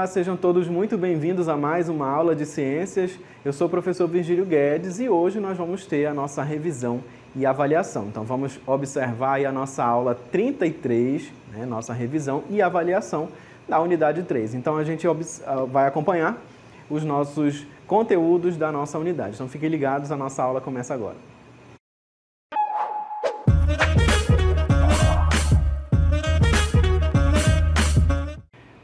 Olá, sejam todos muito bem-vindos a mais uma aula de ciências. Eu sou o professor Virgílio Guedes e hoje nós vamos ter a nossa revisão e avaliação. Então vamos observar aí a nossa aula 33, nossa revisão e avaliação da unidade 3. Então a gente vai acompanhar os nossos conteúdos da nossa unidade. Então fiquem ligados, a nossa aula começa agora.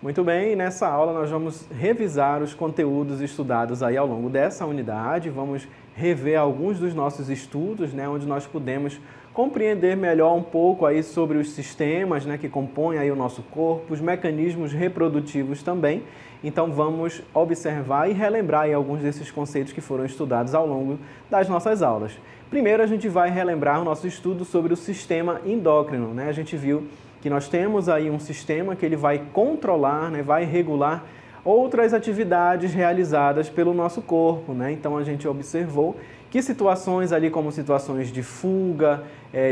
Muito bem, nessa aula nós vamos revisar os conteúdos estudados aí ao longo dessa unidade, vamos rever alguns dos nossos estudos, onde nós podemos compreender melhor um pouco aí sobre os sistemas, que compõem aí o nosso corpo, os mecanismos reprodutivos também. Então vamos observar e relembrar aí alguns desses conceitos que foram estudados ao longo das nossas aulas. Primeiro a gente vai relembrar o nosso estudo sobre o sistema endócrino, A gente viu que nós temos aí um sistema que ele vai controlar, vai regular outras atividades realizadas pelo nosso corpo, Então a gente observou que situações ali como situações de fuga,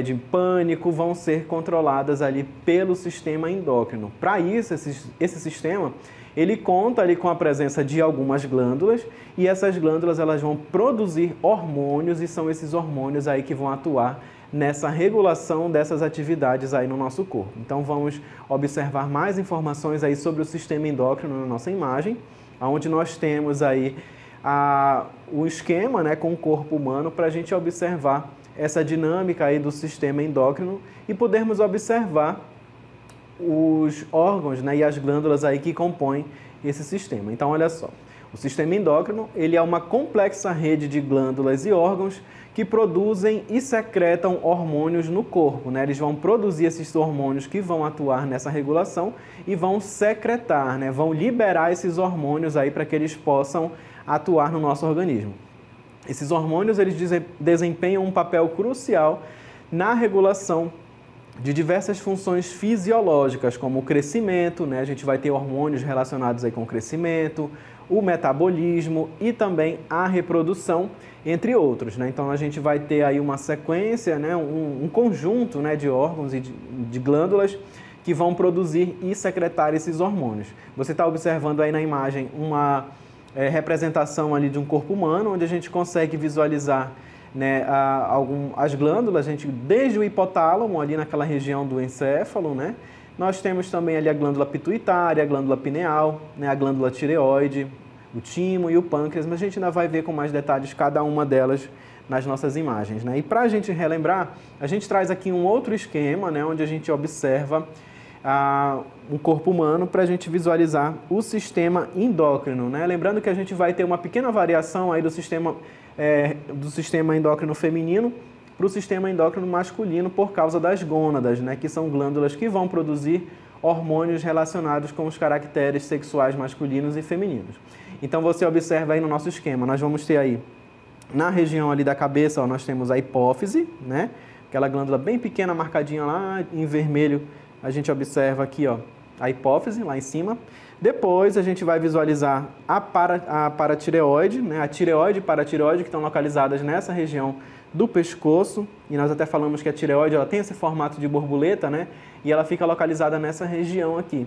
de pânico, vão ser controladas ali pelo sistema endócrino. Para isso, esse sistema, ele conta ali com a presença de algumas glândulas e essas glândulas elas vão produzir hormônios e são esses hormônios aí que vão atuar nessa regulação dessas atividades aí no nosso corpo. Então vamos observar mais informações aí sobre o sistema endócrino na nossa imagem, onde nós temos aí o esquema com o corpo humano para a gente observar essa dinâmica aí do sistema endócrino e podermos observar os órgãos e as glândulas aí que compõem esse sistema. Então olha só, o sistema endócrino ele é uma complexa rede de glândulas e órgãos que produzem e secretam hormônios no corpo, Eles vão produzir esses hormônios que vão atuar nessa regulação e vão secretar, Vão liberar esses hormônios aí para que eles possam atuar no nosso organismo. Esses hormônios eles desempenham um papel crucial na regulação de diversas funções fisiológicas, como o crescimento, A gente vai ter hormônios relacionados aí com o crescimento, o metabolismo e também a reprodução, entre outros, Então a gente vai ter aí uma sequência, um conjunto de órgãos e de glândulas que vão produzir e secretar esses hormônios. Você está observando aí na imagem uma representação ali de um corpo humano, onde a gente consegue visualizar as glândulas, desde o hipotálamo, ali naquela região do encéfalo, Nós temos também ali a glândula pituitária, a glândula pineal, a glândula tireoide, o timo e o pâncreas, mas a gente ainda vai ver com mais detalhes cada uma delas nas nossas imagens, E para a gente relembrar, a gente traz aqui um outro esquema, onde a gente observa um corpo humano para a gente visualizar o sistema endócrino, Lembrando que a gente vai ter uma pequena variação aí do sistema endócrino feminino para o sistema endócrino masculino por causa das gônadas, que são glândulas que vão produzir hormônios relacionados com os caracteres sexuais masculinos e femininos. Então você observa aí no nosso esquema, nós vamos ter aí na região ali da cabeça, nós temos a hipófise, Aquela glândula bem pequena marcadinha lá em vermelho, a gente observa aqui, a hipófise lá em cima. Depois a gente vai visualizar a paratireoide, a tireoide e paratireoide que estão localizadas nessa região do pescoço, e nós até falamos que a tireoide ela tem esse formato de borboleta, e ela fica localizada nessa região aqui.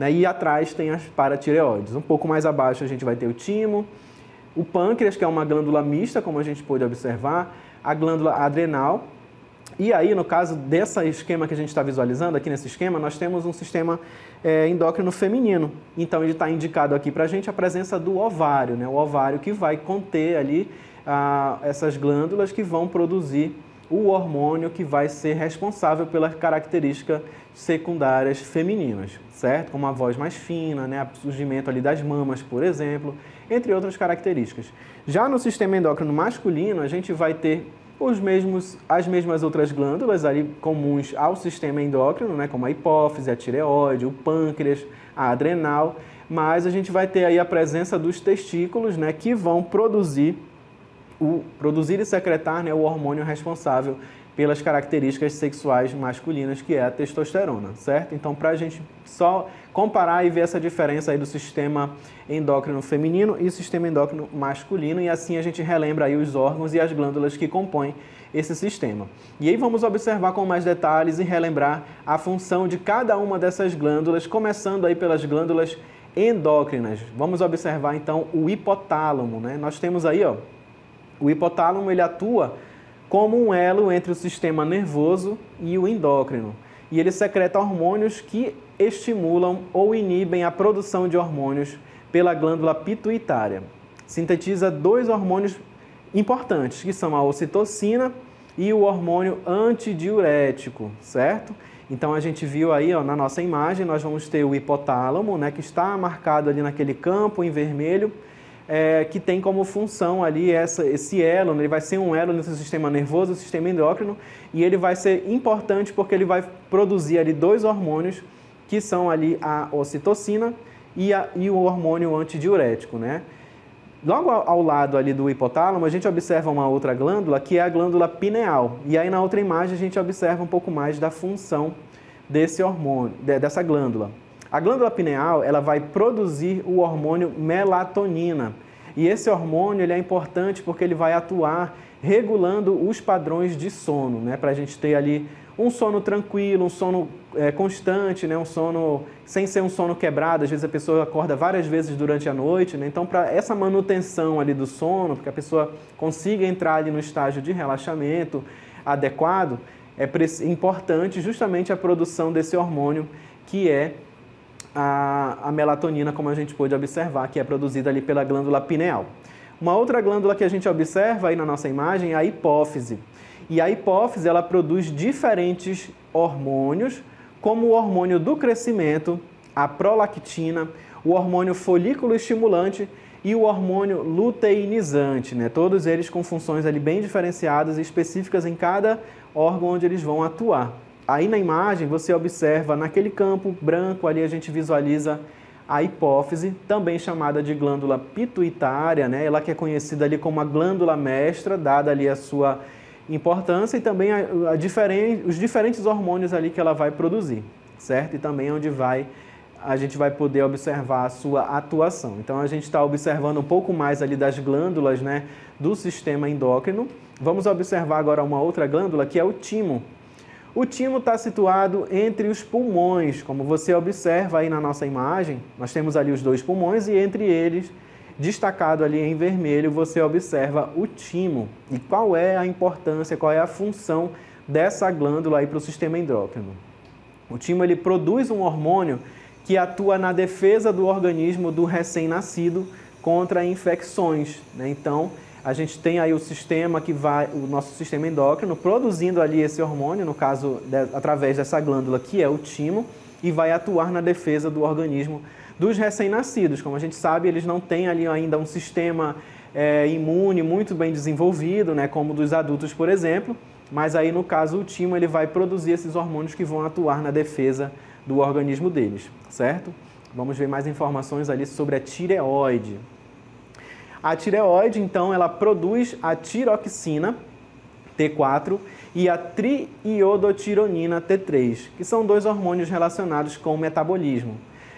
E atrás tem as paratireoides. Um pouco mais abaixo a gente vai ter o timo, o pâncreas, que é uma glândula mista, como a gente pôde observar, a glândula adrenal. E aí, no caso desse esquema que a gente está visualizando, aqui nesse esquema, nós temos um sistema endócrino feminino. Então, ele está indicado aqui para a gente a presença do ovário, O ovário que vai conter ali essas glândulas que vão produzir o hormônio que vai ser responsável pelas características secundárias femininas, certo? Como a voz mais fina, o surgimento ali das mamas, por exemplo, entre outras características. Já no sistema endócrino masculino, a gente vai ter as mesmas outras glândulas ali comuns ao sistema endócrino, como a hipófise, a tireoide, o pâncreas, a adrenal, mas a gente vai ter aí a presença dos testículos, que vão produzir e secretar o hormônio responsável pelas características sexuais masculinas, que é a testosterona, certo? Então, para a gente só comparar e ver essa diferença aí do sistema endócrino feminino e o sistema endócrino masculino, e assim a gente relembra aí os órgãos e as glândulas que compõem esse sistema. E aí vamos observar com mais detalhes e relembrar a função de cada uma dessas glândulas, começando aí pelas glândulas endócrinas. Vamos observar então o hipotálamo, né? Nós temos aí, ó, o hipotálamo, ele atua como um elo entre o sistema nervoso e o endócrino. E ele secreta hormônios que estimulam ou inibem a produção de hormônios pela glândula pituitária. Sintetiza dois hormônios importantes, que são a ocitocina e o hormônio antidiurético, certo? Então a gente viu aí, ó, na nossa imagem, nós vamos ter o hipotálamo, né, que está marcado ali naquele campo em vermelho, que tem como função ali esse elo, né, ele vai ser um elo entre o sistema nervoso e o sistema endócrino, e ele vai ser importante porque ele vai produzir ali dois hormônios, que são ali a ocitocina e o hormônio antidiurético, né? Logo ao lado ali do hipotálamo, a gente observa uma outra glândula, que é a glândula pineal. E aí na outra imagem a gente observa um pouco mais da função desse hormônio, dessa glândula. A glândula pineal, ela vai produzir o hormônio melatonina. E esse hormônio ele é importante porque ele vai atuar regulando os padrões de sono, né? Para a gente ter ali um sono tranquilo, um sono constante, né? Um sono sem ser um sono quebrado. Às vezes a pessoa acorda várias vezes durante a noite, né? Então, para essa manutenção ali do sono, para que a pessoa consiga entrar ali no estágio de relaxamento adequado, é importante justamente a produção desse hormônio que é a melatonina, como a gente pôde observar, que é produzida ali pela glândula pineal. Uma outra glândula que a gente observa aí na nossa imagem é a hipófise. E a hipófise, ela produz diferentes hormônios, como o hormônio do crescimento, a prolactina, o hormônio folículo estimulante e o hormônio luteinizante, né? Todos eles com funções ali bem diferenciadas e específicas em cada órgão onde eles vão atuar. Aí na imagem você observa naquele campo branco ali a gente visualiza a hipófise, também chamada de glândula pituitária, né? Ela que é conhecida ali como a glândula mestra, dada ali a sua importância e também os diferentes hormônios ali que ela vai produzir, certo? E também onde a gente vai poder observar a sua atuação. Então a gente está observando um pouco mais ali das glândulas, né, do sistema endócrino. Vamos observar agora uma outra glândula que é o timo. O timo está situado entre os pulmões, como você observa aí na nossa imagem. Nós temos ali os dois pulmões e entre eles, destacado ali em vermelho, você observa o timo. E qual é a importância, qual é a função dessa glândula aí para o sistema endócrino? O timo ele produz um hormônio que atua na defesa do organismo do recém-nascido contra infecções, né? Então, a gente tem aí o nosso sistema endócrino produzindo ali esse hormônio, no caso, através dessa glândula que é o timo, e vai atuar na defesa do organismo dos recém-nascidos. Como a gente sabe, eles não têm ali ainda um sistema imune muito bem desenvolvido, né, como dos adultos, por exemplo, mas aí no caso o timo ele vai produzir esses hormônios que vão atuar na defesa do organismo deles, certo? Vamos ver mais informações ali sobre a tireoide. A tireoide, então, ela produz a tiroxina, T4, e a triiodotironina, T3, que são dois hormônios relacionados com o metabolismo.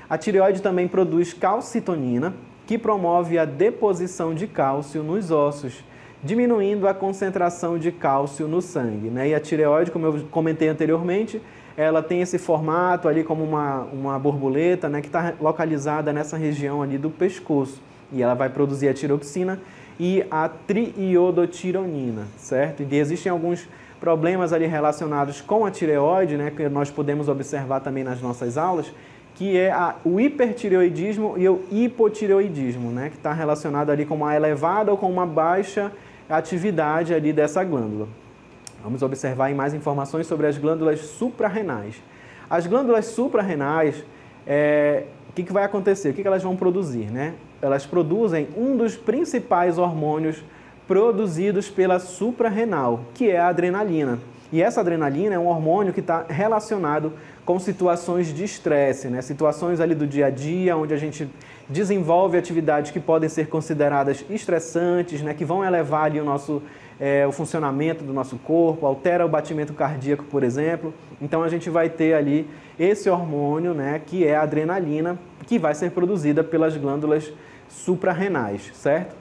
A tireoide também produz calcitonina, que promove a deposição de cálcio nos ossos, diminuindo a concentração de cálcio no sangue, né? E a tireoide, como eu comentei anteriormente, ela tem esse formato ali como uma borboleta, né, que está localizada nessa região ali do pescoço. E ela vai produzir a tiroxina e a triiodotironina, certo? E existem alguns problemas ali relacionados com a tireoide, né, que nós podemos observar também nas nossas aulas, que é o hipertireoidismo e o hipotireoidismo, né, que está relacionado ali com uma elevada ou com uma baixa atividade ali dessa glândula. Vamos observar aí mais informações sobre as glândulas suprarrenais. As glândulas suprarrenais, o que vai acontecer? O que elas vão produzir, né? Elas produzem um dos principais hormônios produzidos pela suprarrenal, que é a adrenalina. E essa adrenalina é um hormônio que está relacionado com situações de estresse, né? Situações ali do dia a dia, onde a gente desenvolve atividades que podem ser consideradas estressantes, né? Que vão elevar ali o funcionamento do nosso corpo, altera o batimento cardíaco, por exemplo. Então a gente vai ter ali esse hormônio, né, que é a adrenalina, que vai ser produzida pelas glândulas suprarrenais, certo?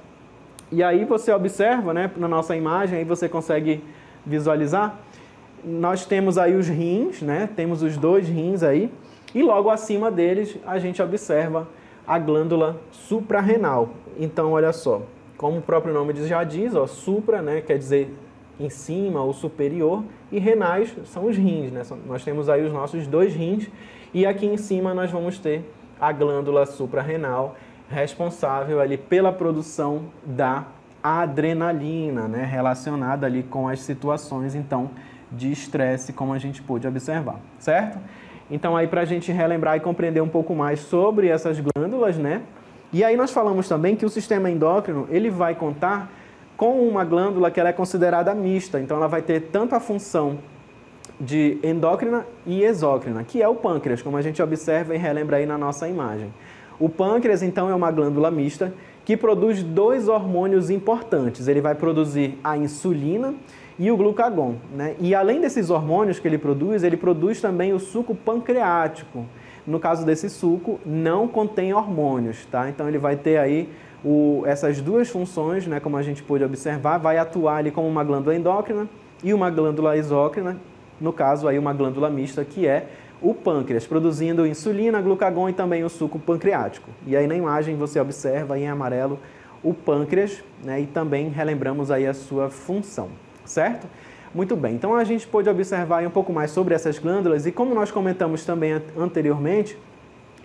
E aí você observa, né, na nossa imagem, aí você consegue visualizar, nós temos aí os rins, né, temos os dois rins aí, e logo acima deles a gente observa a glândula suprarrenal. Então, olha só, como o próprio nome já diz, ó, supra, né, quer dizer em cima ou superior, e renais são os rins, né? Nós temos aí os nossos 2 rins, e aqui em cima nós vamos ter a glândula suprarrenal, responsável ali pela produção da adrenalina, né, relacionada ali com as situações, então, de estresse, como a gente pôde observar, certo? Então, aí para a gente relembrar e compreender um pouco mais sobre essas glândulas, né? E aí nós falamos também que o sistema endócrino, ele vai contar com uma glândula que ela é considerada mista, então ela vai ter tanto a função de endócrina e exócrina, que é o pâncreas, como a gente observa e relembra aí na nossa imagem. O pâncreas, então, é uma glândula mista que produz 2 hormônios importantes. Ele vai produzir a insulina e o glucagon, né? E além desses hormônios que ele produz também o suco pancreático. No caso desse suco, não contém hormônios, tá? Então ele vai ter aí essas 2 funções, né? Como a gente pôde observar, vai atuar ali como uma glândula endócrina e uma glândula exócrina, no caso aí uma glândula mista, que é o pâncreas, produzindo insulina, glucagon e também o suco pancreático. E aí na imagem você observa em amarelo o pâncreas, né? E também relembramos aí a sua função, certo? Muito bem, então a gente pôde observar um pouco mais sobre essas glândulas e como nós comentamos também anteriormente,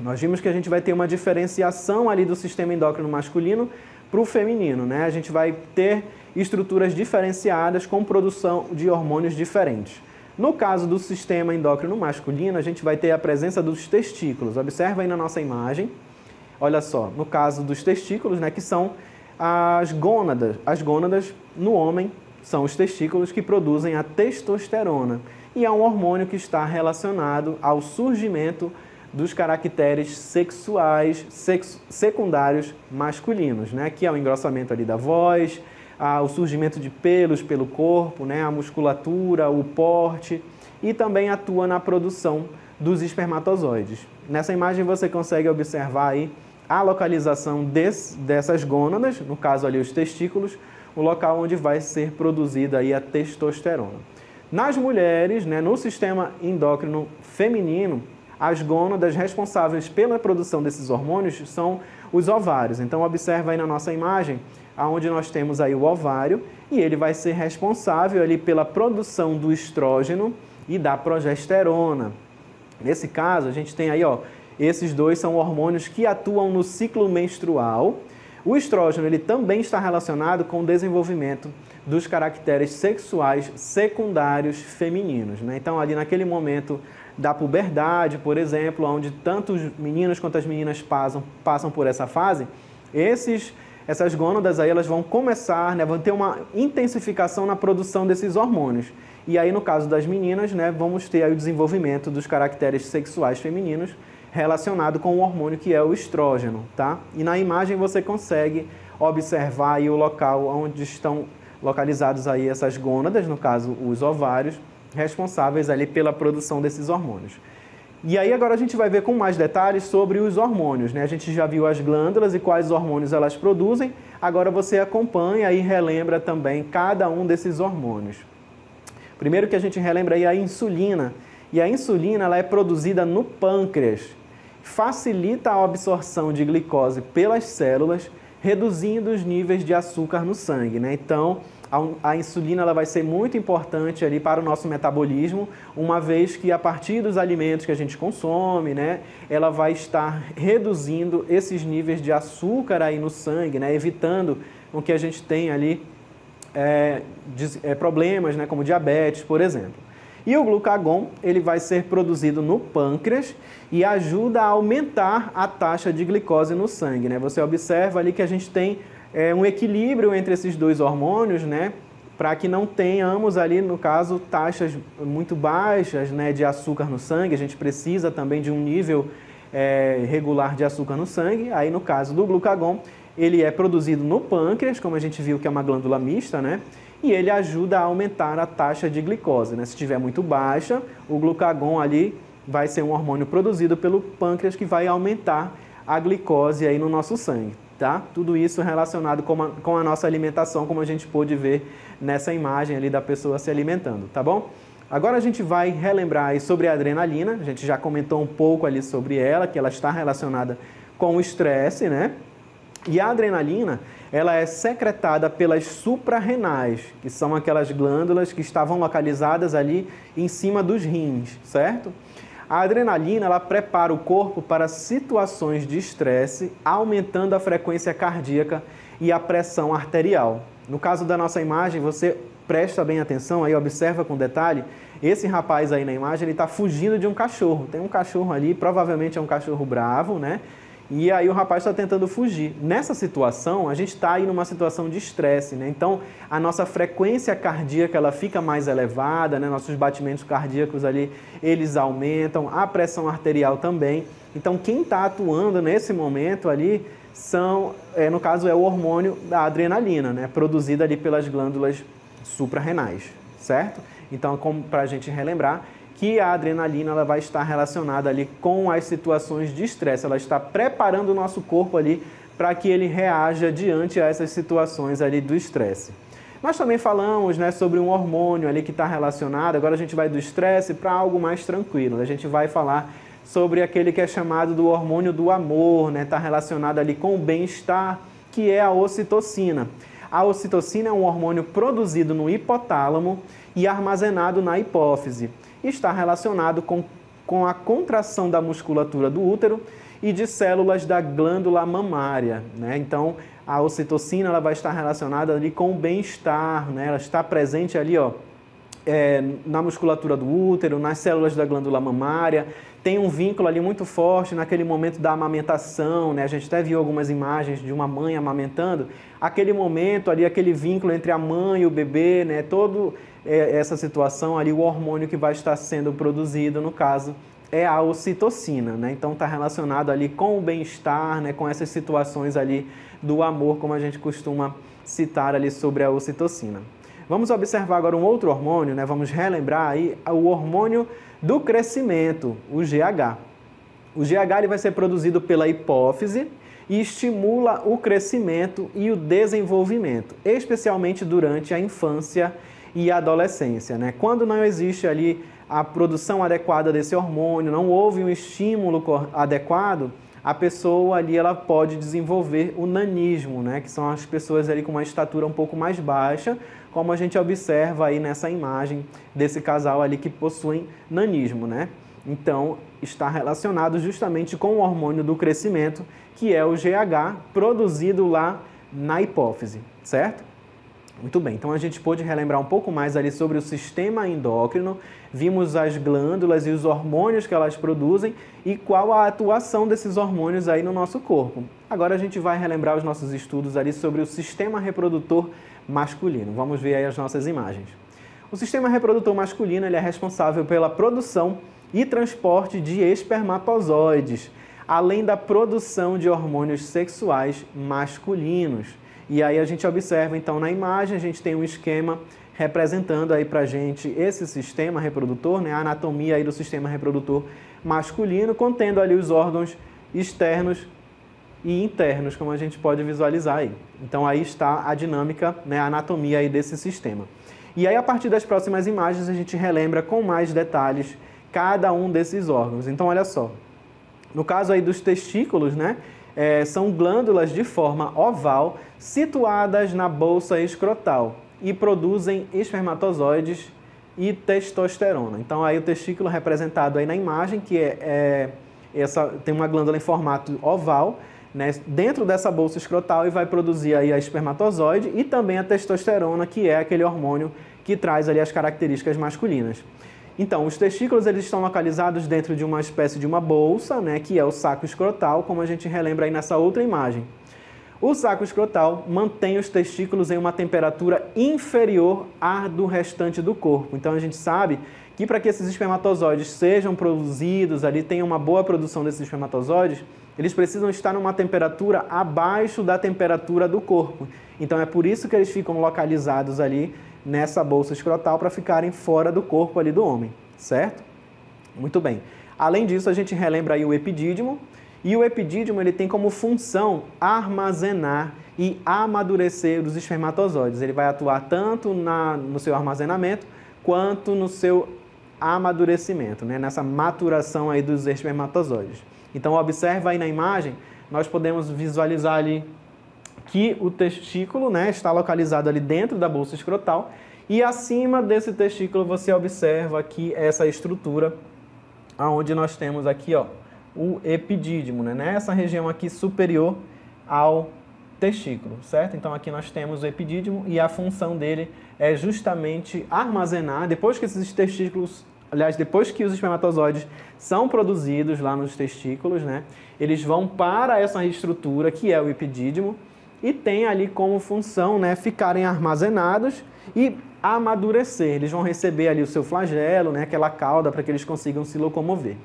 nós vimos que a gente vai ter uma diferenciação ali do sistema endócrino masculino para o feminino, né? A gente vai ter estruturas diferenciadas com produção de hormônios diferentes. No caso do sistema endócrino masculino, a gente vai ter a presença dos testículos. Observa aí na nossa imagem, olha só, no caso dos testículos, né, que são as gônadas. As gônadas no homem são os testículos que produzem a testosterona e é um hormônio que está relacionado ao surgimento dos caracteres sexuais secundários masculinos, né? Que é o engrossamento ali da voz, o surgimento de pelos pelo corpo, né? A musculatura, o porte e também atua na produção dos espermatozoides. Nessa imagem você consegue observar aí a localização dessas gônadas, no caso ali os testículos, o local onde vai ser produzida aí a testosterona. Nas mulheres, né, no sistema endócrino feminino, as gônadas responsáveis pela produção desses hormônios são os ovários. Então, observa aí na nossa imagem, onde nós temos aí o ovário, e ele vai ser responsável ali pela produção do estrógeno e da progesterona. Nesse caso, a gente tem aí, ó, esses 2 são hormônios que atuam no ciclo menstrual. O estrógeno ele também está relacionado com o desenvolvimento dos caracteres sexuais secundários femininos, né? Então, ali naquele momento da puberdade, por exemplo, onde tanto os meninos quanto as meninas passam por essa fase, essas gônadas aí elas vão começar, né, vão ter uma intensificação na produção desses hormônios. E aí, no caso das meninas, né, vamos ter aí o desenvolvimento dos caracteres sexuais femininos relacionado com o hormônio que é o estrógeno, tá? E na imagem você consegue observar aí o local onde estão localizados aí essas gônadas, no caso os ovários, responsáveis ali pela produção desses hormônios. E aí agora a gente vai ver com mais detalhes sobre os hormônios, né? A gente já viu as glândulas e quais hormônios elas produzem, agora você acompanha e relembra também cada um desses hormônios. Primeiro que a gente relembra aí a insulina, e a insulina ela é produzida no pâncreas, facilita a absorção de glicose pelas células, reduzindo os níveis de açúcar no sangue, né? Então, a insulina ela vai ser muito importante ali para o nosso metabolismo, uma vez que a partir dos alimentos que a gente consome, né, ela vai estar reduzindo esses níveis de açúcar aí no sangue, né, evitando com que a gente tenha ali problemas, né, como diabetes, por exemplo. E o glucagon, ele vai ser produzido no pâncreas e ajuda a aumentar a taxa de glicose no sangue, né? Você observa ali que a gente tem um equilíbrio entre esses 2 hormônios, né? Para que não tenhamos ali, no caso, taxas muito baixas, né, de açúcar no sangue. A gente precisa também de um nível regular de açúcar no sangue. Aí, no caso do glucagon, ele é produzido no pâncreas, como a gente viu que é uma glândula mista, né? E ele ajuda a aumentar a taxa de glicose, né? Se estiver muito baixa, o glucagon ali vai ser um hormônio produzido pelo pâncreas que vai aumentar a glicose aí no nosso sangue, tá? Tudo isso relacionado com a nossa alimentação, como a gente pôde ver nessa imagem ali da pessoa se alimentando, tá bom? Agora a gente vai relembrar aí sobre a adrenalina, a gente já comentou um pouco ali sobre ela, que ela está relacionada com o estresse, né? E a adrenalina, ela é secretada pelas suprarrenais, que são aquelas glândulas que estavam localizadas ali em cima dos rins, certo? A adrenalina, ela prepara o corpo para situações de estresse, aumentando a frequência cardíaca e a pressão arterial. No caso da nossa imagem, você presta bem atenção, aí observa com detalhe, esse rapaz aí na imagem, ele está fugindo de um cachorro. Tem um cachorro ali, provavelmente é um cachorro bravo, né? E aí o rapaz está tentando fugir. Nessa situação, a gente está aí numa situação de estresse, né? Então, a nossa frequência cardíaca, ela fica mais elevada, né? Nossos batimentos cardíacos ali, eles aumentam, a pressão arterial também. Então, quem está atuando nesse momento ali no caso, é o hormônio da adrenalina, né? Produzido ali pelas glândulas suprarrenais, certo? Então, para a gente relembrar, que a adrenalina ela vai estar relacionada ali com as situações de estresse. Ela está preparando o nosso corpo ali para que ele reaja diante a essas situações ali do estresse. Nós também falamos, né, sobre um hormônio ali que está relacionado, agora a gente vai do estresse para algo mais tranquilo. A gente vai falar sobre aquele que é chamado do hormônio do amor, né? Está relacionado ali com o bem-estar, que é a ocitocina. A ocitocina é um hormônio produzido no hipotálamo e armazenado na hipófise. Está relacionado com a contração da musculatura do útero e de células da glândula mamária, né? Então, a ocitocina ela vai estar relacionada ali com o bem-estar, né? Ela está presente ali, na musculatura do útero, nas células da glândula mamária, tem um vínculo ali muito forte naquele momento da amamentação, né? A gente até viu algumas imagens de uma mãe amamentando, aquele momento ali, aquele vínculo entre a mãe e o bebê, né? Todo essa situação ali, o hormônio que vai estar sendo produzido, no caso, é a ocitocina, né? Então está relacionado ali com o bem-estar, né? Com essas situações ali do amor, como a gente costuma citar ali sobre a ocitocina. Vamos observar agora um outro hormônio, né? Vamos relembrar aí o hormônio do crescimento, o GH. O GH ele vai ser produzido pela hipófise e estimula o crescimento e o desenvolvimento, especialmente durante a infância e a adolescência, né? Quando não existe ali a produção adequada desse hormônio, não houve um estímulo adequado, a pessoa ali ela pode desenvolver o nanismo, né? Que são as pessoas ali com uma estatura um pouco mais baixa, como a gente observa aí nessa imagem desse casal ali que possuem nanismo, né? Então, está relacionado justamente com o hormônio do crescimento, que é o GH, produzido lá na hipófise, certo? Muito bem, então a gente pôde relembrar um pouco mais ali sobre o sistema endócrino, vimos as glândulas e os hormônios que elas produzem e qual a atuação desses hormônios aí no nosso corpo. Agora a gente vai relembrar os nossos estudos ali sobre o sistema reprodutor masculino. Vamos ver aí as nossas imagens. O sistema reprodutor masculino ele é responsável pela produção e transporte de espermatozoides, além da produção de hormônios sexuais masculinos. E aí a gente observa, então, na imagem, a gente tem um esquema representando aí pra gente esse sistema reprodutor, né? A anatomia aí do sistema reprodutor masculino, contendo ali os órgãos externos e internos, como a gente pode visualizar aí. Então, aí está a dinâmica, né? A anatomia aí desse sistema. E aí, a partir das próximas imagens, a gente relembra com mais detalhes cada um desses órgãos. Então, olha só. No caso aí dos testículos, né? São glândulas de forma oval situadas na bolsa escrotal e produzem espermatozoides e testosterona. Então, aí o testículo representado aí na imagem, que tem uma glândula em formato oval, né, dentro dessa bolsa escrotal e vai produzir aí a espermatozoide e também a testosterona, que é aquele hormônio que traz ali as características masculinas. Então, os testículos eles estão localizados dentro de uma espécie de uma bolsa, né, que é o saco escrotal, como a gente relembra aí nessa outra imagem. O saco escrotal mantém os testículos em uma temperatura inferior à do restante do corpo. Então, a gente sabe que para que esses espermatozoides sejam produzidos, ali tenham uma boa produção desses espermatozoides, eles precisam estar numa temperatura abaixo da temperatura do corpo. Então, é por isso que eles ficam localizados ali nessa bolsa escrotal para ficarem fora do corpo ali do homem, certo? Muito bem. Além disso, a gente relembra aí o epidídimo, e o epidídimo ele tem como função armazenar e amadurecer os espermatozoides. Ele vai atuar tanto no seu armazenamento quanto no seu amadurecimento, né? Nessa maturação aí dos espermatozoides. Então, observa aí na imagem nós podemos visualizar ali que o testículo, né, está localizado ali dentro da bolsa escrotal e acima desse testículo você observa aqui essa estrutura onde nós temos aqui, ó, o epidídimo, né, nessa região aqui superior ao testículo, certo? Então aqui nós temos o epidídimo e a função dele é justamente armazenar, depois que esses testículos, aliás, depois que os espermatozoides são produzidos lá nos testículos, né, eles vão para essa estrutura que é o epidídimo e tem ali como função, né, ficarem armazenados e amadurecer. Eles vão receber ali o seu flagelo, né, aquela cauda para que eles consigam se locomover.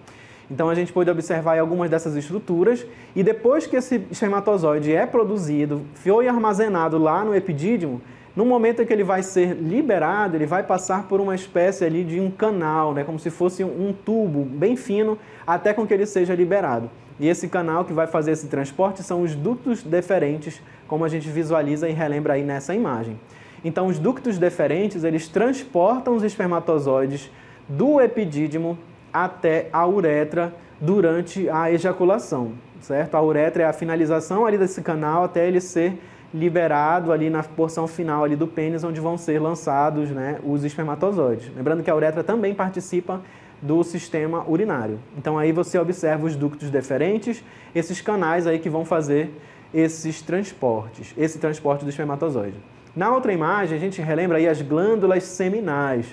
Então a gente pode observar aí algumas dessas estruturas e depois que esse espermatozoide é produzido, foi armazenado lá no epidídimo, no momento em que ele vai ser liberado, ele vai passar por uma espécie ali de um canal, né, como se fosse um tubo bem fino, até com que ele seja liberado. E esse canal que vai fazer esse transporte são os ductos deferentes, como a gente visualiza e relembra aí nessa imagem. Então os ductos deferentes, eles transportam os espermatozoides do epidídimo até a uretra durante a ejaculação, certo? A uretra é a finalização ali desse canal até ele ser liberado ali na porção final ali do pênis, onde vão ser lançados, né, os espermatozoides. Lembrando que a uretra também participa do sistema urinário. Então aí você observa os ductos deferentes, esses canais aí que vão fazer esses transportes, esse transporte do espermatozoide. Na outra imagem, a gente relembra aí as glândulas seminais.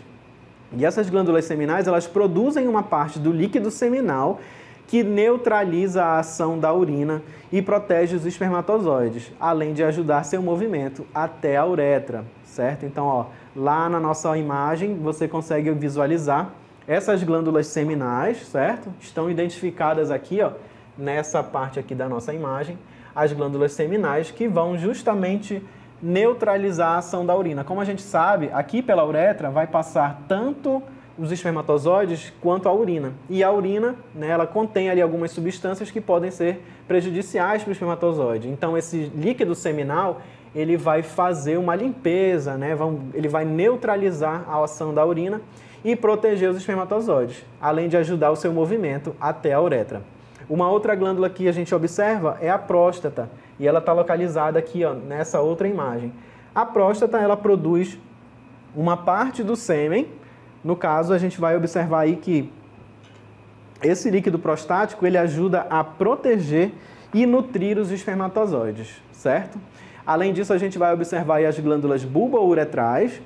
E essas glândulas seminais, elas produzem uma parte do líquido seminal que neutraliza a ação da urina e protege os espermatozoides, além de ajudar seu movimento até a uretra, certo? Então, ó, lá na nossa imagem, você consegue visualizar essas glândulas seminais, certo? Estão identificadas aqui, ó, nessa parte aqui da nossa imagem, as glândulas seminais que vão justamente neutralizar a ação da urina. Como a gente sabe, aqui pela uretra vai passar tanto os espermatozoides quanto a urina. E a urina, né, ela contém ali algumas substâncias que podem ser prejudiciais para o espermatozoide. Então esse líquido seminal, ele vai fazer uma limpeza, né, ele vai neutralizar a ação da urina e proteger os espermatozoides, além de ajudar o seu movimento até a uretra. Uma outra glândula que a gente observa é a próstata, e ela está localizada aqui, ó, nessa outra imagem. A próstata, ela produz uma parte do sêmen. No caso, a gente vai observar aí que esse líquido prostático, ele ajuda a proteger e nutrir os espermatozoides, certo? Além disso, a gente vai observar aí as glândulas bulbouretrais,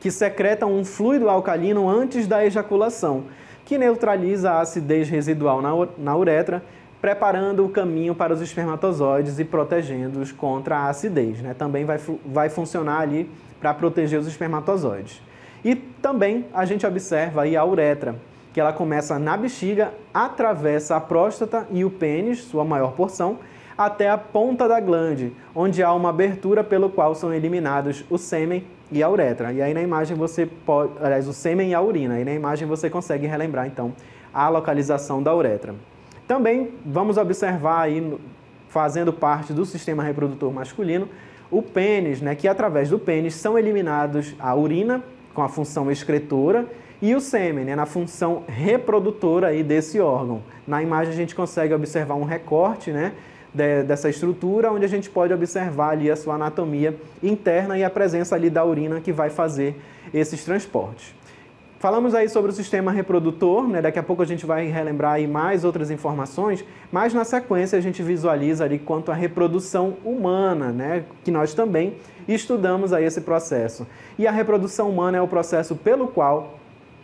que secretam um fluido alcalino antes da ejaculação, que neutraliza a acidez residual na uretra, preparando o caminho para os espermatozoides e protegendo-os contra a acidez, né? Também vai funcionar ali para proteger os espermatozoides. E também a gente observa aí a uretra, que ela começa na bexiga, atravessa a próstata e o pênis, sua maior porção, até a ponta da glande, onde há uma abertura pelo qual são eliminados o sêmen e a uretra. E aí na imagem você pode, aliás, o sêmen e a urina, e na imagem você consegue relembrar então a localização da uretra. Também vamos observar aí, fazendo parte do sistema reprodutor masculino, o pênis, né, que através do pênis são eliminados a urina, com a função excretora, e o sêmen, né, na função reprodutora aí desse órgão. Na imagem a gente consegue observar um recorte, né, dessa estrutura, onde a gente pode observar ali a sua anatomia interna e a presença ali da urina que vai fazer esses transportes. Falamos aí sobre o sistema reprodutor, né? Daqui a pouco a gente vai relembrar aí mais outras informações, mas na sequência a gente visualiza ali quanto à reprodução humana, né? Que nós também estudamos aí esse processo. E a reprodução humana é o processo pelo qual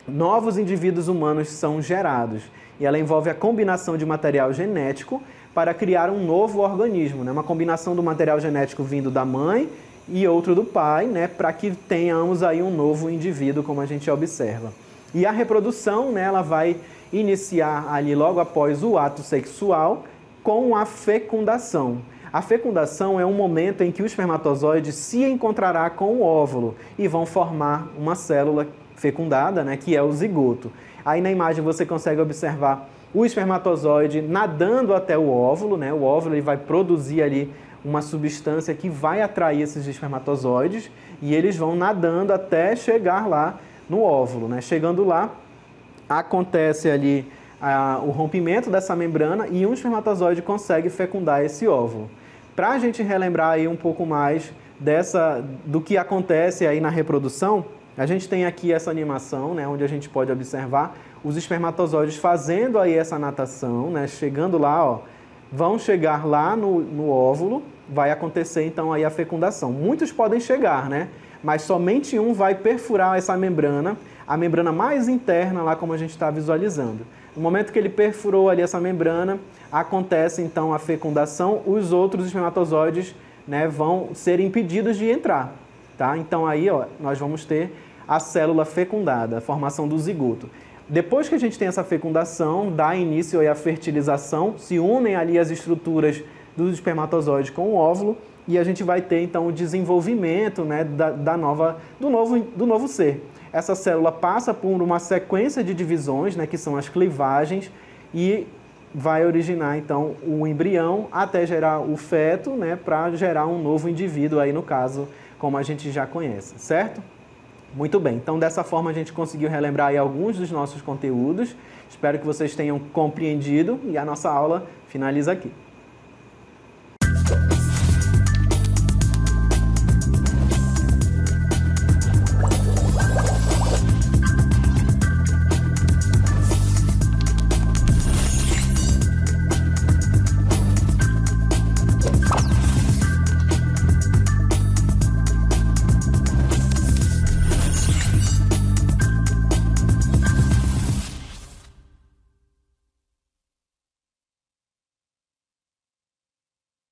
novos indivíduos humanos são gerados. E ela envolve a combinação de material genético para criar um novo organismo, né? Uma combinação do material genético vindo da mãe e outro do pai, né? Para que tenhamos aí um novo indivíduo, como a gente observa. E a reprodução, né, ela vai iniciar ali logo após o ato sexual com a fecundação. A fecundação é um momento em que o espermatozoide se encontrará com o óvulo e vão formar uma célula fecundada, né, que é o zigoto. Aí na imagem você consegue observar o espermatozoide nadando até o óvulo, né? O óvulo ele vai produzir ali uma substância que vai atrair esses espermatozoides e eles vão nadando até chegar lá no óvulo, né? Chegando lá, acontece ali o rompimento dessa membrana e um espermatozoide consegue fecundar esse óvulo. Para a gente relembrar aí um pouco mais do que acontece aí na reprodução, a gente tem aqui essa animação, né, onde a gente pode observar os espermatozoides fazendo aí essa natação, né, chegando lá, ó, vão chegar lá no óvulo, vai acontecer então aí a fecundação. Muitos podem chegar, né, mas somente um vai perfurar essa membrana, a membrana mais interna lá como a gente está visualizando. No momento que ele perfurou ali essa membrana, acontece então a fecundação, os outros espermatozoides, né, vão ser impedidos de entrar, tá? Então aí, ó, nós vamos ter a célula fecundada, a formação do zigoto. Depois que a gente tem essa fecundação, dá início aí à fertilização, se unem ali as estruturas dos espermatozoides com o óvulo e a gente vai ter então o desenvolvimento, né, do novo ser. Essa célula passa por uma sequência de divisões, né, que são as clivagens, e vai originar então o embrião até gerar o feto, né, para gerar um novo indivíduo aí no caso, como a gente já conhece, certo? Muito bem, então dessa forma a gente conseguiu relembrar aí alguns dos nossos conteúdos. Espero que vocês tenham compreendido e a nossa aula finaliza aqui.